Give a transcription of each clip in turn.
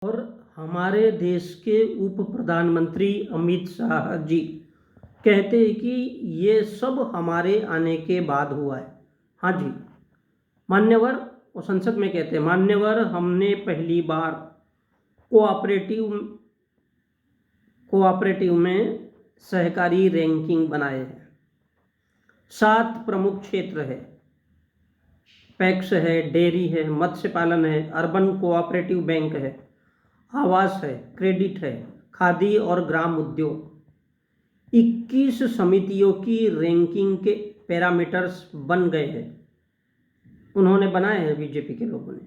और हमारे देश के उप प्रधानमंत्री अमित शाह जी कहते हैं कि ये सब हमारे आने के बाद हुआ है। हाँ जी, मान्यवर, वो संसद में कहते हैं, मान्यवर, हमने पहली बार कोऑपरेटिव में सहकारी रैंकिंग बनाए हैं। 7 प्रमुख क्षेत्र है, पैक्स है, डेयरी है, मत्स्य पालन है, अर्बन कोऑपरेटिव बैंक है, आवास है, क्रेडिट है, खादी और ग्राम उद्योग। 21 समितियों की रैंकिंग के पैरामीटर्स बन गए हैं, उन्होंने बनाए हैं बीजेपी के लोगों ने।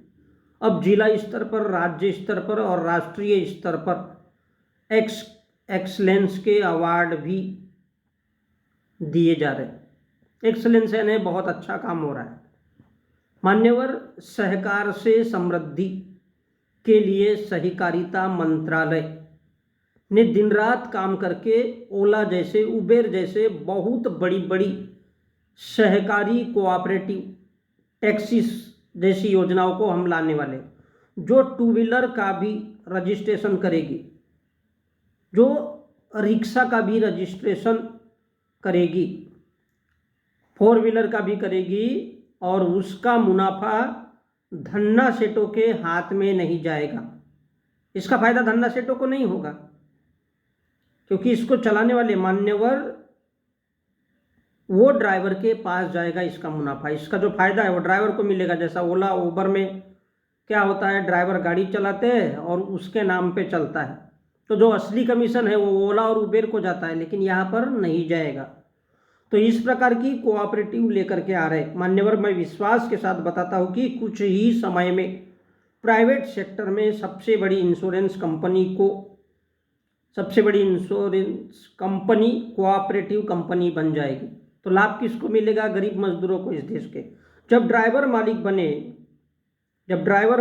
अब जिला स्तर पर, राज्य स्तर पर और राष्ट्रीय स्तर पर एक्सलेंस के अवार्ड भी दिए जा रहे हैं। एक्सलेंस यानी बहुत अच्छा काम हो रहा है। मान्यवर, सहकार से समृद्धि के लिए सहकारिता मंत्रालय ने दिन रात काम करके ओला जैसे, उबेर जैसे बहुत बड़ी बड़ी सहकारी कोऑपरेटिव टैक्सीज जैसी योजनाओं को हम लाने वाले, जो 2 व्हीलर का भी रजिस्ट्रेशन करेगी, जो रिक्शा का भी रजिस्ट्रेशन करेगी, 4 व्हीलर का भी करेगी, और उसका मुनाफा धन्ना सेठों के हाथ में नहीं जाएगा। इसका फायदा धन्ना सेठों को नहीं होगा, क्योंकि इसको चलाने वाले मान्यवर वो ड्राइवर के पास जाएगा। इसका मुनाफा, इसका जो फायदा है वो ड्राइवर को मिलेगा। जैसा ओला उबर में क्या होता है, ड्राइवर गाड़ी चलाते हैं और उसके नाम पे चलता है, तो जो असली कमीशन है वो ओला और उबेर को जाता है, लेकिन यहाँ पर नहीं जाएगा। तो इस प्रकार की कोऑपरेटिव लेकर के आ रहे मान्यवर। मैं विश्वास के साथ बताता हूँ कि कुछ ही समय में प्राइवेट सेक्टर में सबसे बड़ी इंश्योरेंस कंपनी कोऑपरेटिव कंपनी बन जाएगी। तो लाभ किसको मिलेगा? गरीब मजदूरों को इस देश के। जब ड्राइवर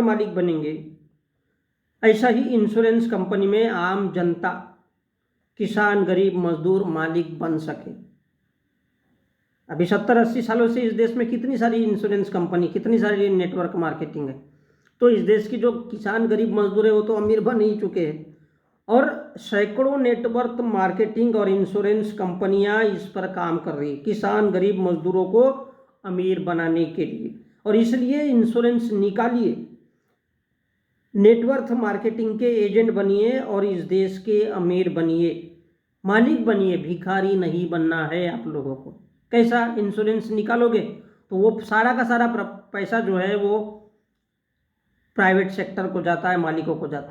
मालिक बनेंगे, ऐसा ही इंश्योरेंस कंपनी में आम जनता, किसान, गरीब मजदूर मालिक बन सके। अभी 70-80 सालों से इस देश में कितनी सारी इंश्योरेंस कंपनी, कितनी सारी नेटवर्क मार्केटिंग है। तो इस देश की जो किसान, गरीब मजदूर है वो तो अमीर बन ही चुके हैं, और सैकड़ों नेटवर्क मार्केटिंग और इंश्योरेंस कंपनियां इस पर काम कर रही है, किसान, गरीब मजदूरों को अमीर बनाने के लिए। और इसलिए इंश्योरेंस निकालिए, नेटवर्क मार्केटिंग के एजेंट बनिए और इस देश के अमीर बनिए, मालिक बनिए। भिखारी नहीं बनना है आप लोगों को। कैसा? इंश्योरेंस निकालोगे तो वो सारा का सारा पैसा जो है वो प्राइवेट सेक्टर को जाता है, मालिकों को जाता है।